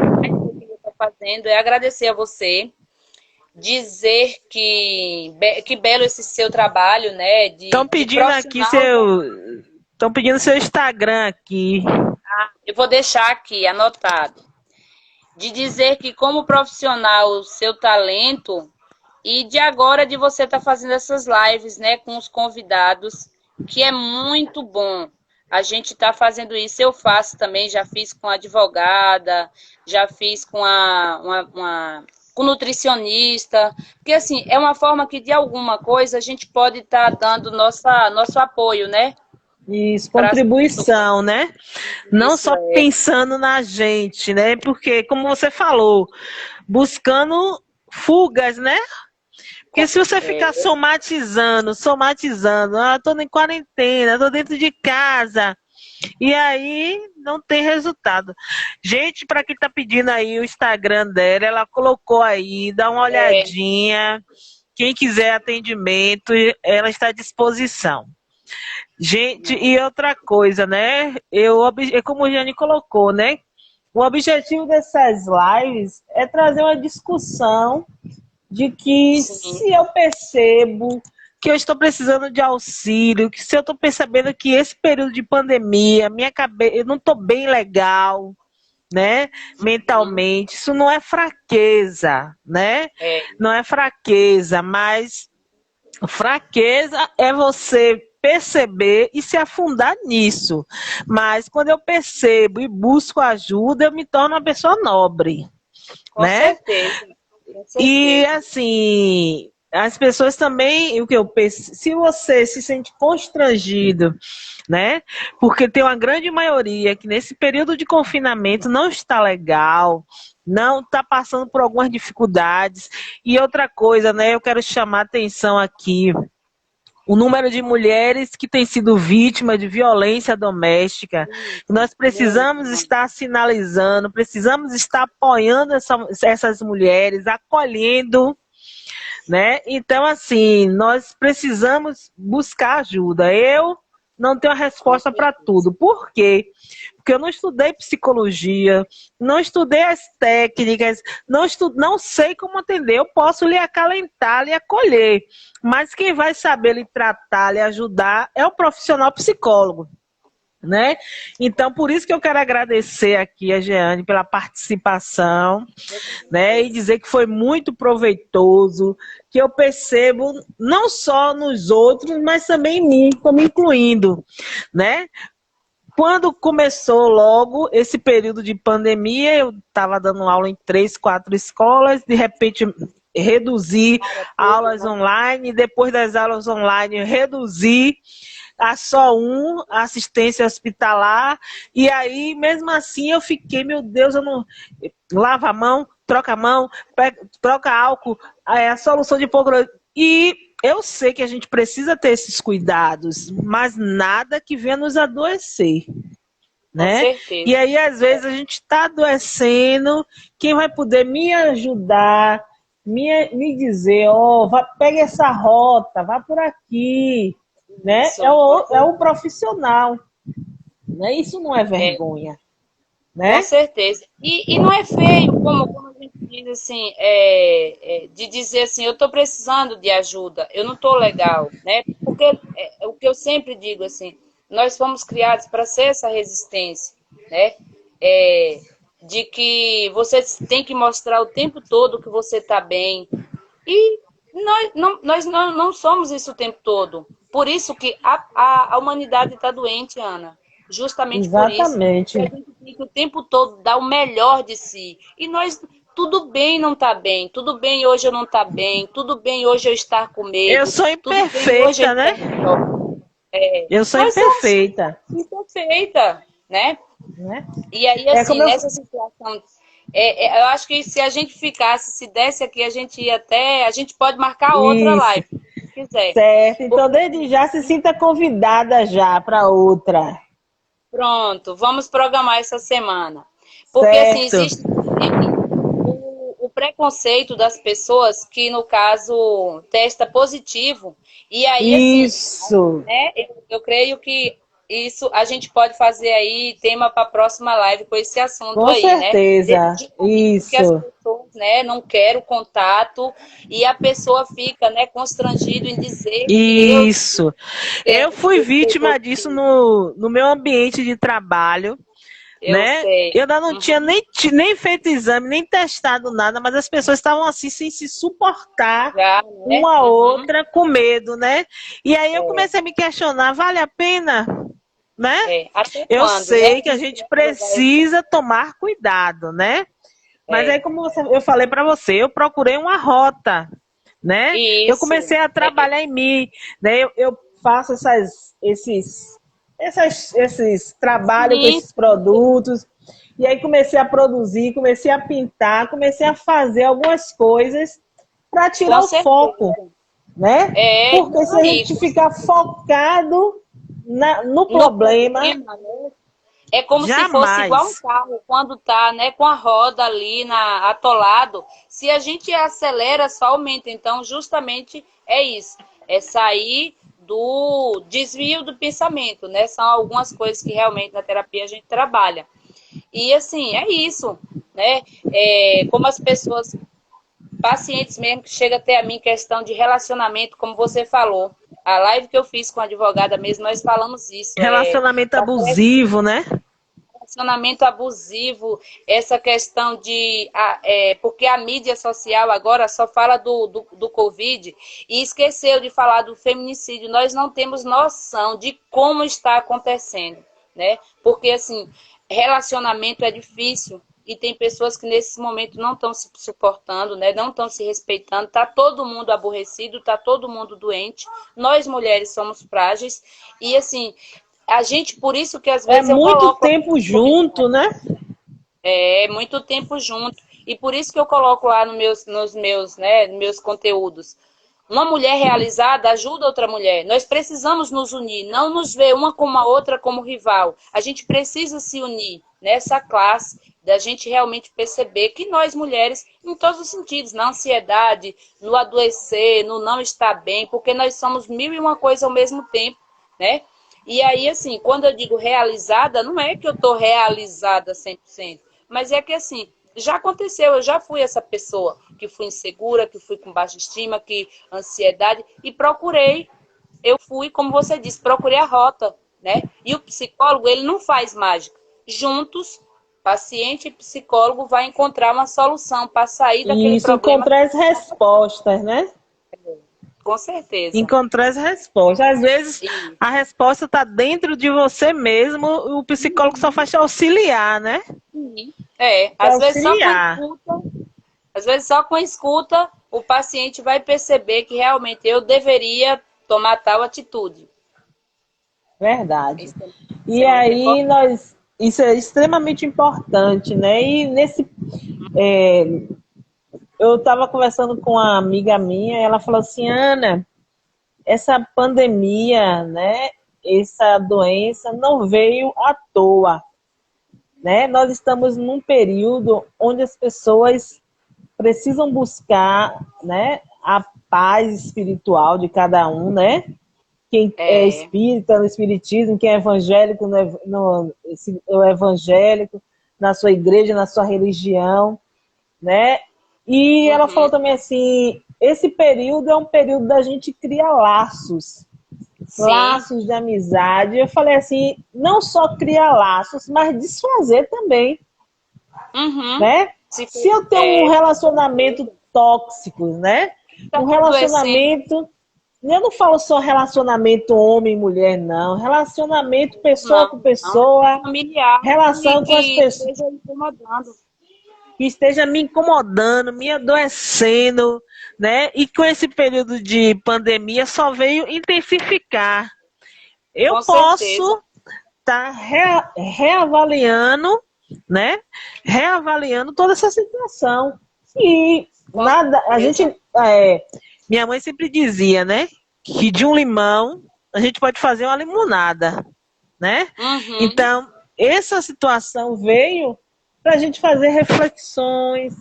eu estou fazendo é agradecer a você, dizer que belo esse seu trabalho, né? Estão pedindo aqui estão pedindo seu Instagram aqui. Eu vou deixar aqui anotado. De dizer que como profissional, o seu talento e de agora de você estar fazendo essas lives, né, com os convidados, que é muito bom. A gente está fazendo isso, eu faço também, já fiz com a advogada, já fiz com com nutricionista, porque assim, é uma forma que de alguma coisa a gente pode estar dando nosso apoio, né? Isso, contribuição, né? Não só pensando na gente, né? Porque, como você falou, buscando fugas, né? Porque se você ficar somatizando, tô em quarentena, tô dentro de casa, e aí não tem resultado. Gente, para quem tá pedindo aí o Instagram dela, ela colocou aí, dá uma olhadinha. Quem quiser atendimento, ela está à disposição. Gente, e outra coisa, né? Como o Jane colocou, né? O objetivo dessas lives é trazer uma discussão de que se eu percebo que eu estou precisando de auxílio, que se eu estou percebendo que esse período de pandemia, minha cabeça, eu não estou bem legal, né? Mentalmente, isso não é fraqueza, né? Não é fraqueza, mas fraqueza é você perceber e se afundar nisso. Mas quando eu percebo e busco ajuda, eu me torno uma pessoa nobre. Com certeza. E assim, as pessoas também, o que eu penso, se você se sente constrangido, né? Porque tem uma grande maioria que nesse período de confinamento não está legal, não está passando por algumas dificuldades. E outra coisa, né? Eu quero chamar a atenção aqui. O número de mulheres que têm sido vítimas de violência doméstica. Nós precisamos estar sinalizando, precisamos estar apoiando essas mulheres, acolhendo, né? Então, assim, nós precisamos buscar ajuda. Eu não tenho a resposta para tudo. Por quê? Porque eu não estudei psicologia, não estudei as técnicas, não sei como atender. Eu posso lhe acalentar, lhe acolher, mas quem vai saber lhe tratar, lhe ajudar é o profissional psicólogo. Né? Então, por isso que eu quero agradecer aqui a Jeane pela participação, né? E dizer que foi muito proveitoso, que eu percebo não só nos outros, mas também em mim, como incluindo, né? Quando começou logo esse período de pandemia, eu estava dando aula em 3, 4 escolas, de repente reduzi aulas online, depois das aulas online reduzi a só assistência hospitalar, e aí, mesmo assim, eu fiquei, meu Deus, eu não... Lava a mão, troca álcool, a solução de hipoclorito. E eu sei que a gente precisa ter esses cuidados, mas nada que venha nos adoecer, né? Com certeza. E aí, às vezes, a gente está adoecendo, quem vai poder me ajudar, me dizer, pegue essa rota, vá por aqui, né? É o profissional, né? Isso não é vergonha, né? Com certeza. E não é feio, como a gente diz assim, de dizer assim, eu estou precisando de ajuda, eu não estou legal, né? Porque o que eu sempre digo assim, nós fomos criados para ser essa resistência, né? De que você tem que mostrar o tempo todo que você está bem. E nós não somos isso o tempo todo. Por isso que a humanidade está doente, Ana. Justamente por isso. Exatamente. A gente tem que o tempo todo dar o melhor de si. E nós, tudo bem não estar bem. Tudo bem hoje eu não estar bem. Tudo bem hoje eu estar com medo. Eu sou imperfeita, né? Eu sou imperfeita. Imperfeita, né? E aí, assim, nessa situação... eu acho que se a gente ficasse, se desse aqui, a gente ia até... A gente pode marcar outra live, se quiser. Certo, então desde já se sinta convidada já para outra. Pronto, vamos programar essa semana. Porque, assim, existe o preconceito das pessoas que, no caso, testa positivo. E aí, Isso. assim, né, eu creio que isso a gente pode fazer aí tema para a próxima live com esse assunto com aí, certeza. né? Isso. Que as pessoas, né, não querem o contato e a pessoa fica, né, constrangido em dizer. Isso. Eu fui vítima disso no meu ambiente de trabalho. Né? Sei. Eu ainda não tinha nem feito exame, nem testado nada, mas as pessoas estavam assim sem se suportar uma a outra com medo, né? E aí eu comecei a me questionar, vale a pena? Né? Eu sei que a gente precisa tomar cuidado, né? Mas aí, como eu falei para você, eu procurei uma rota, né? Isso. Eu comecei a trabalhar em mim, né? Eu faço esses trabalhos com esses produtos. E aí comecei a produzir, comecei a pintar, comecei a fazer algumas coisas para tirar o foco, né? Porque se a gente ficar focado no problema, é como se fosse igual um carro, quando tá, né, com a roda ali atolado. Se a gente acelera, só aumenta. Então, justamente é isso. É sair do desvio do pensamento, né? São algumas coisas que realmente na terapia a gente trabalha. E assim, é isso, né? Como as pessoas, pacientes mesmo, que chegam até a mim, questão de relacionamento, como você falou. A live que eu fiz com a advogada mesmo, nós falamos isso. Relacionamento abusivo, né? Relacionamento abusivo, essa questão de... porque a mídia social agora só fala do Covid e esqueceu de falar do feminicídio. Nós não temos noção de como está acontecendo, né? Porque, assim, relacionamento é difícil e tem pessoas que nesse momento não estão se suportando, né? Não estão se respeitando, tá todo mundo aborrecido, tá todo mundo doente. Nós mulheres somos frágeis e assim, a gente, por isso que às É vezes eu muito coloco tempo junto, né? muito tempo junto. E por isso que eu coloco lá nos meus conteúdos. Uma mulher realizada ajuda outra mulher. Nós precisamos nos unir, não nos ver uma como a outra como rival. A gente precisa se unir nessa classe, da gente realmente perceber que nós mulheres, em todos os sentidos, na ansiedade, no adoecer, no não estar bem, porque nós somos mil e uma coisa ao mesmo tempo, né? E aí, assim, quando eu digo realizada, não é que eu estou realizada 100%, mas é que, assim, já aconteceu, eu já fui essa pessoa que fui insegura, que fui com baixa estima, que ansiedade, e procurei, eu fui, como você disse, procurei a rota, né? E o psicólogo, ele não faz mágica. Juntos, paciente e psicólogo vai encontrar uma solução para sair daquele Isso, problema. encontrar as respostas, né? Com certeza. Encontrar as respostas. Às vezes, E, a resposta está dentro de você mesmo, o psicólogo só faz te auxiliar, né? Te às vezes só com auxiliar. escuta, às vezes só com escuta, o paciente vai perceber que realmente eu deveria tomar tal atitude. Verdade. Isso E é muito aí, importante. isso é extremamente importante, né? E é, eu estava conversando com uma amiga minha, e ela falou assim, Ana, essa pandemia, né? Essa doença não veio à toa, né? Nós estamos num período onde as pessoas precisam buscar, né, a paz espiritual de cada um, né? Quem é É, espírita no espiritismo, quem é evangélico no evangélico, na sua igreja, na sua religião, né? E ela falou uhum, também assim, esse período é um período da gente criar laços, sim, laços de amizade. Eu falei assim, não só criar laços, mas desfazer também, uhum. né? Se, Se eu tenho um relacionamento tóxico, né? está Um adoecendo, relacionamento, eu não falo só relacionamento homem e mulher, não. Relacionamento pessoa não, com não, pessoa, familiar relação com as que pessoas esteja incomodando. que esteja me incomodando, me adoecendo, né? E com esse período de pandemia só veio intensificar. Eu Com certeza. posso estar reavaliando, né? Reavaliando toda essa situação. E Com nada, a gente, certeza. minha mãe sempre dizia, né? Que de um limão a gente pode fazer uma limonada, né? Uhum, Então, essa situação veio para a gente fazer reflexões,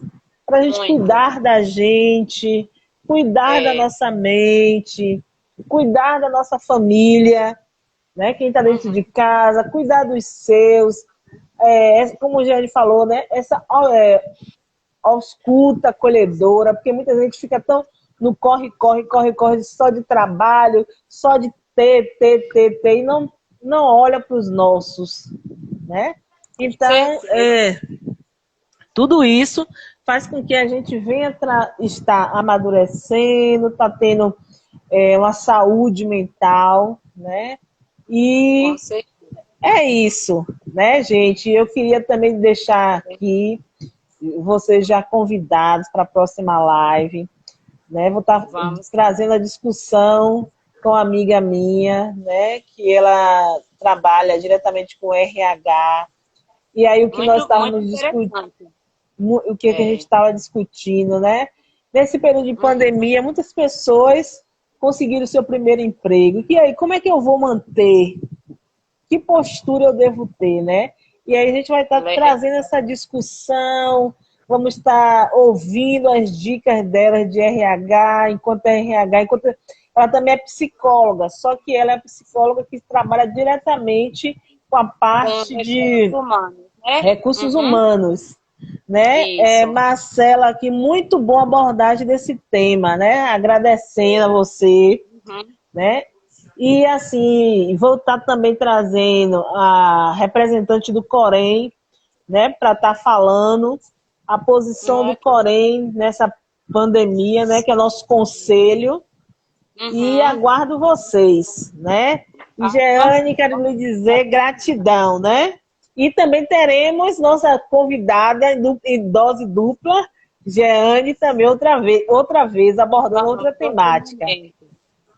para a gente muito. cuidar da gente, cuidar da É, nossa mente, cuidar da nossa família, né? Quem está dentro de uhum, casa, cuidar dos seus. Como o Jair falou, né? Essa ausculta acolhedora, porque muita gente fica tão no corre, corre, corre, corre, só de trabalho, só de ter, e não olha para os nossos, né? com Então, certeza. tudo isso faz com que a gente venha estar amadurecendo, tá tendo uma saúde mental, né? Com E certeza. é isso, né, gente? Eu queria também deixar aqui vocês já convidados para a próxima live, né? Vou estar Vamos. trazendo a discussão com uma amiga minha, né? Que ela trabalha diretamente com RH. E aí o que nós Muito, muito estávamos discutindo, interessante. o que a gente É. estava discutindo, né? Nesse período de Uhum. pandemia, muitas pessoas conseguiram o seu primeiro emprego. E aí, como é que eu vou manter? Que postura eu devo ter, né? E aí a gente vai estar trazendo essa discussão, vamos estar ouvindo as dicas dela de RH, enquanto ela também é psicóloga, só que ela é psicóloga que trabalha diretamente com a Com parte recursos de humanos, né? recursos Uhum. humanos, né? Isso. Marcela, aqui, muito boa abordagem desse tema, né? Agradecendo a você, Uhum. né? E assim, vou estar também trazendo a representante do Corém, né, para estar falando a posição do Muito. Corém nessa pandemia, né, que é nosso conselho, e Uhum. aguardo vocês, né? E Ah, vamos, Jeane, quero lhe dizer gratidão, né? E também teremos nossa convidada em dose dupla, Jeane, também outra vez abordando outra temática.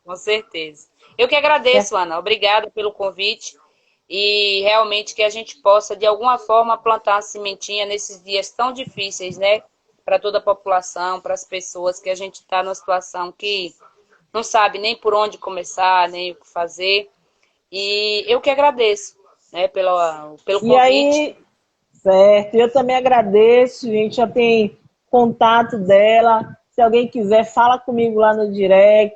Com certeza. Eu que agradeço, Ana. Obrigada pelo convite. E realmente que a gente possa, de alguma forma, plantar uma sementinha nesses dias tão difíceis, né? Para toda a população, para as pessoas, que a gente está numa situação que não sabe nem por onde começar, nem o que fazer. E eu que agradeço, né, pelo convite. E aí, certo, eu também agradeço, a gente já tem contato dela. Se alguém quiser, fala comigo lá no direct.